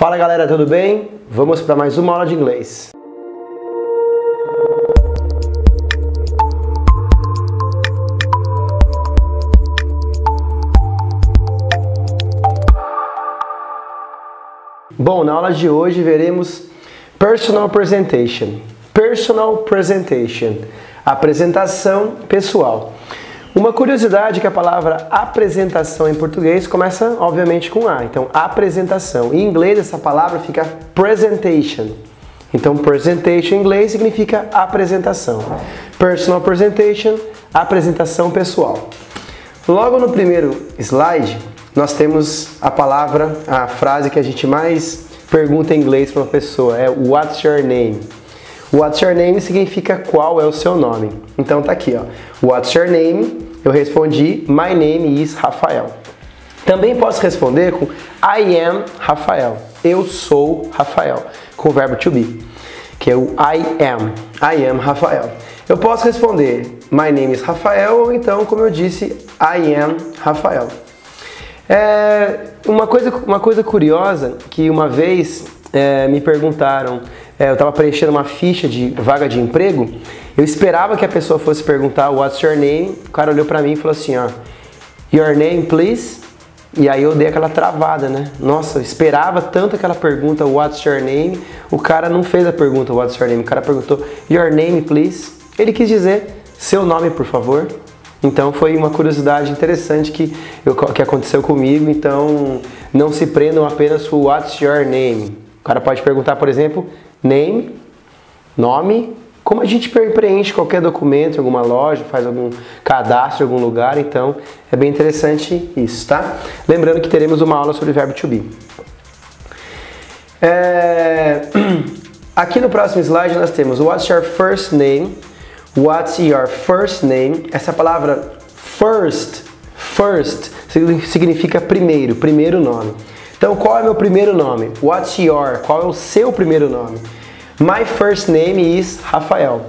Fala galera, tudo bem? Vamos para mais uma aula de inglês. Bom, na aula de hoje veremos personal presentation. Personal presentation, apresentação pessoal. Uma curiosidade é que a palavra apresentação em português começa, obviamente, com A. Então, apresentação. Em inglês, essa palavra fica presentation. Então, presentation em inglês significa apresentação. Personal presentation, apresentação pessoal. Logo no primeiro slide, nós temos a palavra, a frase que a gente mais pergunta em inglês para uma pessoa, é What's your name? What's your name significa qual é o seu nome. Então tá aqui, ó. What's your name? Eu respondi, my name is Rafael. Também posso responder com I am Rafael. Eu sou Rafael, com o verbo to be, que é o I am. I am Rafael. Eu posso responder, my name is Rafael, ou então, como eu disse, I am Rafael. Uma coisa curiosa, que uma vez me perguntaram, eu estava preenchendo uma ficha de vaga de emprego, eu esperava que a pessoa fosse perguntar What's your name? O cara olhou pra mim e falou assim, ó, Your name, please? E aí eu dei aquela travada, né? Nossa, eu esperava tanto aquela pergunta What's your name? O cara não fez a pergunta What's your name? O cara perguntou Your name, please? Ele quis dizer seu nome, por favor. Então foi uma curiosidade interessante que aconteceu comigo. Então não se prendam apenas com What's your name? O cara pode perguntar, por exemplo, name, nome, como a gente preenche qualquer documento em alguma loja, faz algum cadastro em algum lugar, então é bem interessante isso, tá? Lembrando que teremos uma aula sobre verbo to be. Aqui no próximo slide nós temos What's your first name? What's your first name? Essa palavra first significa primeiro, primeiro nome. Então, qual é meu primeiro nome? What's your? Qual é o seu primeiro nome? My first name is Rafael.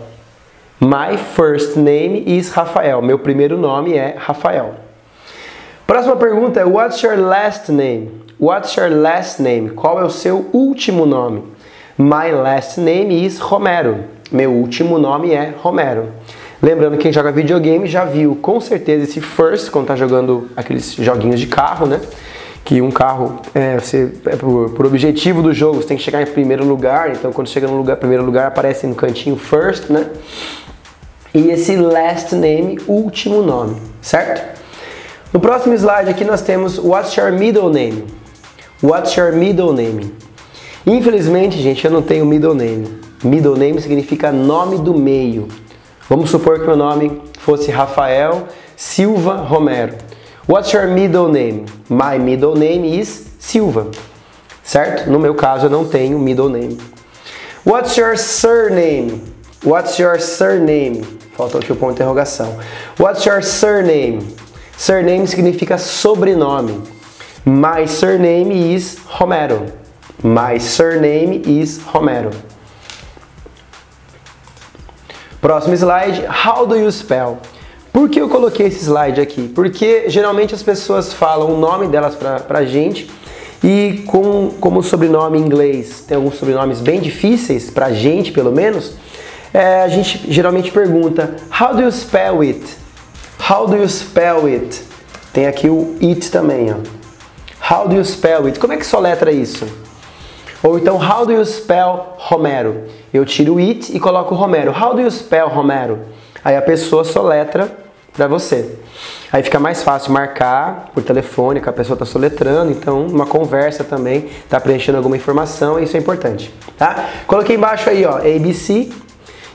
My first name is Rafael. Meu primeiro nome é Rafael. Próxima pergunta é What's your last name? What's your last name? Qual é o seu último nome? My last name is Romero. Meu último nome é Romero. Lembrando que quem joga videogame já viu com certeza esse first, quando está jogando aqueles joguinhos de carro, né? Que um carro, por objetivo do jogo, você tem que chegar em primeiro lugar, então quando chega no primeiro lugar aparece no cantinho first, né? E esse last name, último nome, certo? No próximo slide aqui nós temos What's your middle name? What's your middle name? Infelizmente, gente, eu não tenho middle name. Middle name significa nome do meio. Vamos supor que meu nome fosse Rafael Silva Romero. What's your middle name? My middle name is Silva. Certo? No meu caso, eu não tenho middle name. What's your surname? What's your surname? Faltou aqui o ponto de interrogação. What's your surname? Surname significa sobrenome. My surname is Romero. My surname is Romero. Próximo slide. How do you spell? Por que eu coloquei esse slide aqui? Porque geralmente as pessoas falam o nome delas pra gente e como o sobrenome em inglês tem alguns sobrenomes bem difíceis, pra gente pelo menos, a gente geralmente pergunta How do you spell it? How do you spell it? Tem aqui o it também, ó. How do you spell it? Como é que soletra isso? Ou então, how do you spell Romero? Eu tiro o it e coloco Romero. How do you spell Romero? Aí a pessoa soletra para você. Aí fica mais fácil marcar por telefone que a pessoa está soletrando, então uma conversa também, está preenchendo alguma informação, isso é importante, tá? Coloquei embaixo aí, ó, ABC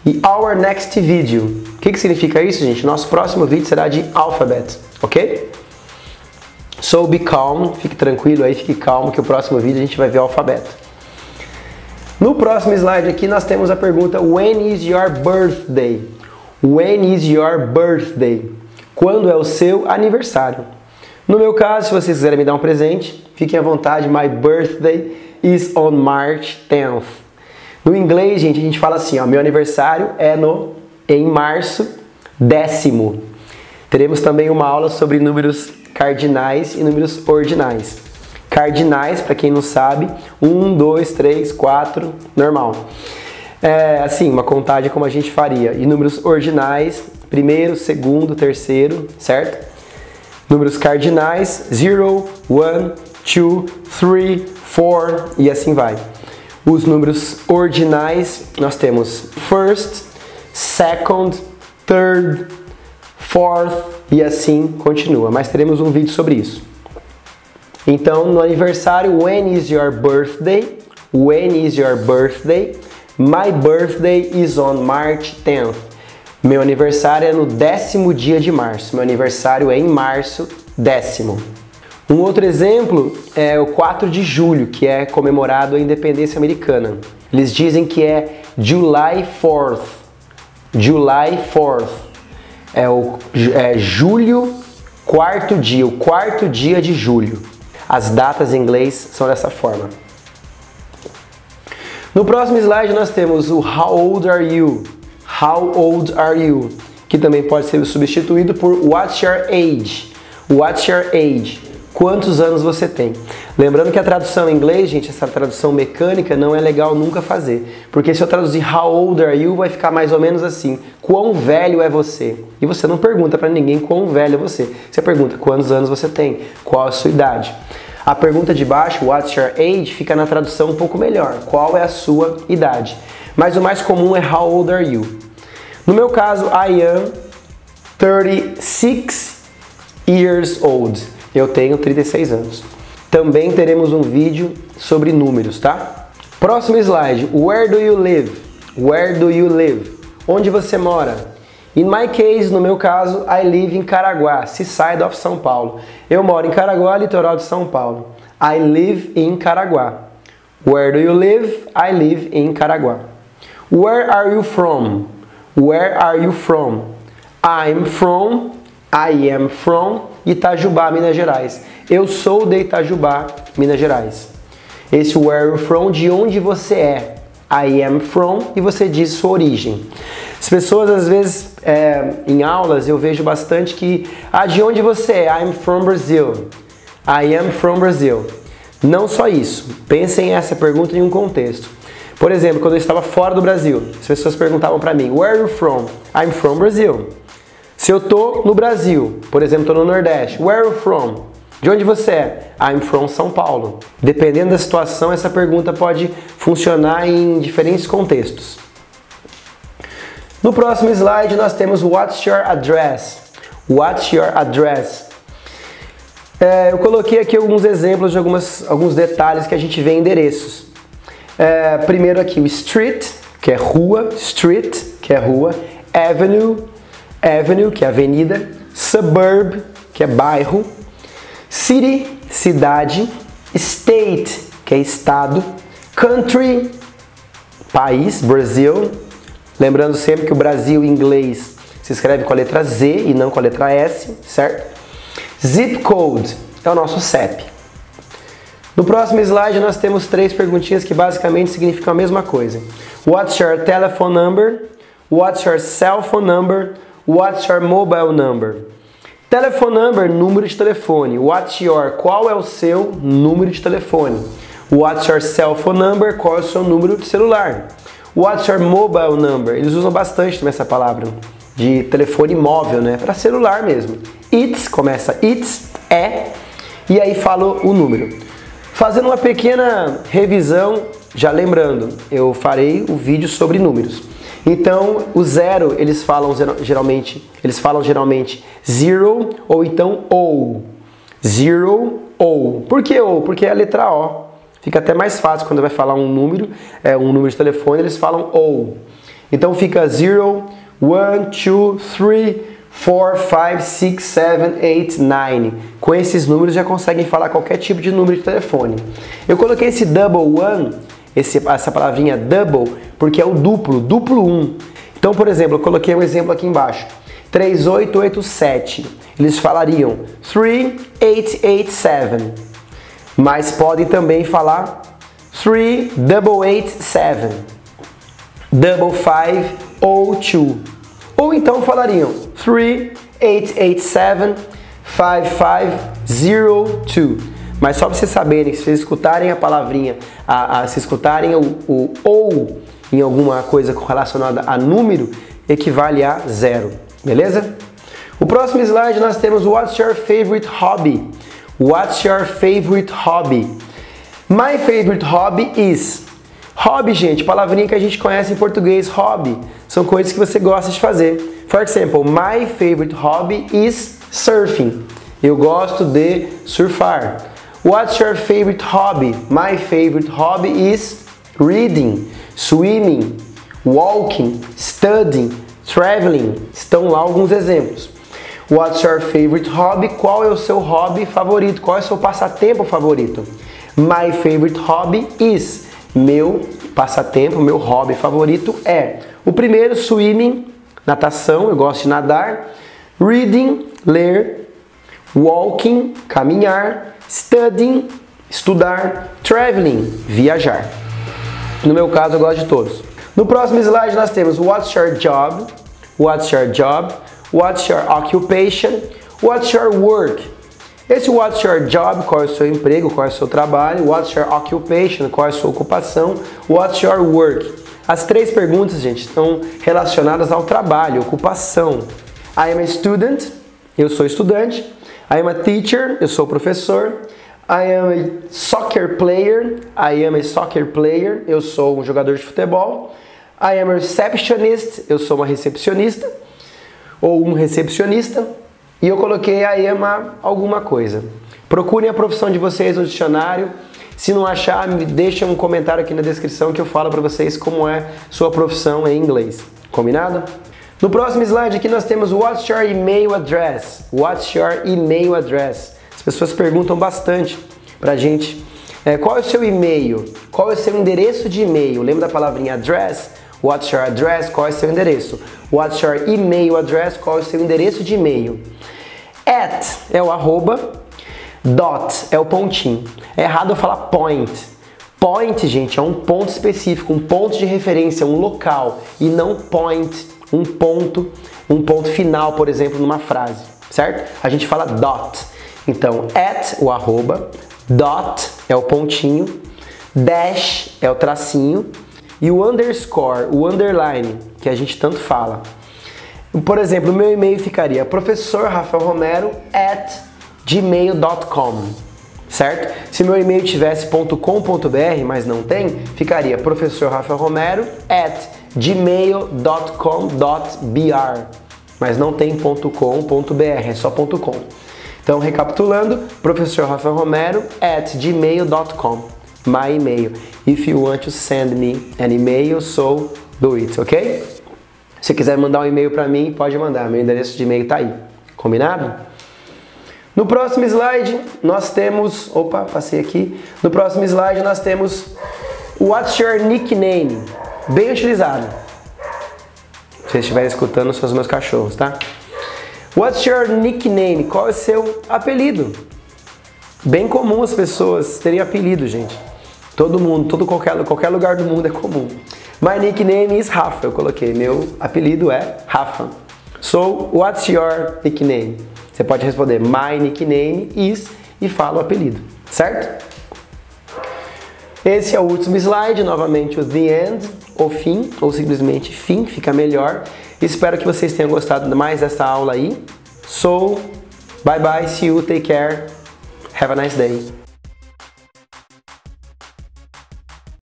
e Our Next Video. O que significa isso, gente? Nosso próximo vídeo será de alphabet, ok? So be calm, fique tranquilo aí, fique calmo que o próximo vídeo a gente vai ver o alfabeto. No próximo slide aqui nós temos a pergunta When is your birthday? When is your birthday? Quando é o seu aniversário? No meu caso, se vocês quiserem me dar um presente, fiquem à vontade. My birthday is on March 10th. No inglês, gente, a gente fala assim, ó, meu aniversário é em março 10º. Teremos também uma aula sobre números cardinais e números ordinais. cardinais, para quem não sabe, 1, 2, 3, 4, normal. Assim, uma contagem como a gente faria. E números ordinais, primeiro, segundo, terceiro, certo? Números cardinais, 0, 1, 2, 3, 4 e assim vai. Os números ordinais, nós temos first, second, third, fourth e assim continua. Mas teremos um vídeo sobre isso. Então, no aniversário, when is your birthday? When is your birthday? My birthday is on March 10th. Meu aniversário é no 10º dia de março. Meu aniversário é em março, 10º. Um outro exemplo é o 4 de julho, que é comemorado a independência americana. Eles dizem que é July 4th. July 4th. Julho, quarto dia, o quarto dia de julho. As datas em inglês são dessa forma. No próximo slide nós temos o How old are you? How old are you? Que também pode ser substituído por What's your age? What's your age? Quantos anos você tem? Lembrando que a tradução em inglês, gente, essa tradução mecânica não é legal nunca fazer. Porque se eu traduzir How old are you, vai ficar mais ou menos assim. Quão velho é você? E você não pergunta para ninguém quão velho é você. Você pergunta quantos anos você tem? Qual a sua idade? A pergunta de baixo, What's your age, fica na tradução um pouco melhor. Qual é a sua idade? Mas o mais comum é How old are you? No meu caso, I am 36 years old. Eu tenho 36 anos. Também teremos um vídeo sobre números, tá? Próximo slide. Where do you live? Where do you live? Onde você mora? In my case, no meu caso, I live in Caraguá, seaside of São Paulo. Eu moro em Caraguá, litoral de São Paulo. I live in Caraguá. Where do you live? I live in Caraguá. Where are you from? Where are you from? I'm from, I am from Itajubá, Minas Gerais. Eu sou de Itajubá, Minas Gerais. Esse where are you from, de onde você é. I am from, e você diz sua origem. As pessoas, às vezes, em aulas, eu vejo bastante que, de onde você é? I'm from Brazil. I am from Brazil. Não só isso. Pensem essa pergunta em um contexto. Por exemplo, quando eu estava fora do Brasil, as pessoas perguntavam para mim, where are you from? I'm from Brazil. Se eu tô no Brasil, por exemplo, estou no Nordeste, where are you from? De onde você é? I'm from São Paulo. Dependendo da situação, essa pergunta pode funcionar em diferentes contextos. No próximo slide, nós temos What's your address? What's your address? Eu coloquei aqui alguns exemplos de alguns detalhes que a gente vê em endereços. Primeiro aqui o street, que é rua, street, que é rua, avenue, avenue, que é avenida, suburb, que é bairro, city, cidade, state, que é estado, country, país, Brasil. Lembrando sempre que o Brasil em inglês se escreve com a letra Z e não com a letra S, certo? Zip code é o nosso CEP. No próximo slide nós temos 3 perguntinhas que basicamente significam a mesma coisa. What's your telephone number? What's your cell phone number? What's your mobile number? Telephone number, número de telefone. What's your, qual é o seu número de telefone? What's your cell phone number? Qual é o seu número de celular? What's your mobile number? Eles usam bastante também essa palavra de telefone móvel, né? Para celular mesmo. It's, começa it's, e aí fala o número. Fazendo uma pequena revisão, já lembrando, eu farei o vídeo sobre números. Então, o zero, eles falam geralmente zero ou então O. Zero, O. Por que O? Porque é a letra O. Fica até mais fácil quando vai falar um número de telefone, eles falam O. Então fica 0, 1, 2, 3, 4, 5, 6, 7, 8, 9. Com esses números já conseguem falar qualquer tipo de número de telefone. Eu coloquei esse double one, essa palavrinha double, porque é o duplo 1. Então, por exemplo, eu coloquei um exemplo aqui embaixo. 3887. Eles falariam 3887. Mas podem também falar 3887, 5502. Ou então falariam 3887, 5502. Mas só para vocês saberem, se vocês escutarem a palavrinha, se escutarem o ou em alguma coisa relacionada a número, equivale a 0, beleza? O próximo slide nós temos What's your favorite hobby? What's your favorite hobby? My favorite hobby is. Hobby, gente, palavrinha que a gente conhece em português, hobby. São coisas que você gosta de fazer. For example, my favorite hobby is surfing. Eu gosto de surfar. What's your favorite hobby? My favorite hobby is reading, swimming, walking, studying, traveling. Estão lá alguns exemplos. What's your favorite hobby? Qual é o seu hobby favorito? Qual é o seu passatempo favorito? My favorite hobby is. Meu passatempo, meu hobby favorito é. O primeiro, swimming, natação, eu gosto de nadar. Reading, ler. Walking, caminhar. Studying, estudar. Traveling, viajar. No meu caso, eu gosto de todos. No próximo slide nós temos What's your job? What's your job? What's your occupation? What's your work? Esse what's your job, qual é o seu emprego, qual é o seu trabalho? What's your occupation, qual é a sua ocupação? What's your work? As três perguntas, gente, estão relacionadas ao trabalho, ocupação. I am a student, eu sou estudante. I am a teacher, eu sou professor. I am a soccer player, I am a soccer player, eu sou um jogador de futebol. I am a receptionist, eu sou uma recepcionista. Ou um recepcionista. E eu coloquei I am a alguma coisa. Procurem a profissão de vocês no dicionário. Se não achar, me deixem um comentário aqui na descrição que eu falo para vocês como é sua profissão em inglês. Combinado? No próximo slide aqui nós temos What's your email address? What's your email address? As pessoas perguntam bastante pra gente qual é o seu e-mail? Qual é o seu endereço de e-mail? Lembra da palavrinha address? What's your address? Qual é o seu endereço? What's your email address? Qual é o seu endereço de e-mail? At é o arroba, dot é o pontinho. É errado eu falar point. Point, gente, é um ponto específico, um ponto de referência, um local, e não point, um ponto final, por exemplo, numa frase, certo? A gente fala dot. Então, at, o arroba, dot é o pontinho, dash é o tracinho, e o underscore, o underline, que a gente tanto fala. Por exemplo, o meu e-mail ficaria professorrafaelromero@gmail.com, certo? Se meu e-mail tivesse .com.br, mas não tem, ficaria professorrafaelromero@gmail.com.br, mas não tem .com.br, é só .com. Então, recapitulando, professorrafaelromero@gmail.com, my email. If you want to send me an email, so do it, ok? Se quiser mandar um e-mail para mim, pode mandar. Meu endereço de e-mail tá aí. Combinado? No próximo slide, nós temos... Opa, passei aqui. No próximo slide, nós temos What's your nickname? Bem utilizado. Se vocês estiverem escutando, são os meus cachorros, tá? What's your nickname? Qual é o seu apelido? Bem comum as pessoas terem apelido, gente. Todo mundo, qualquer lugar do mundo é comum. My nickname is Rafa, eu coloquei. Meu apelido é Rafa. So, what's your nickname? Você pode responder my nickname is e fala o apelido, certo? Esse é o último slide, novamente o the end, o fim, ou simplesmente fim, fica melhor. Espero que vocês tenham gostado mais dessa aula aí. So, bye bye, see you, take care, have a nice day.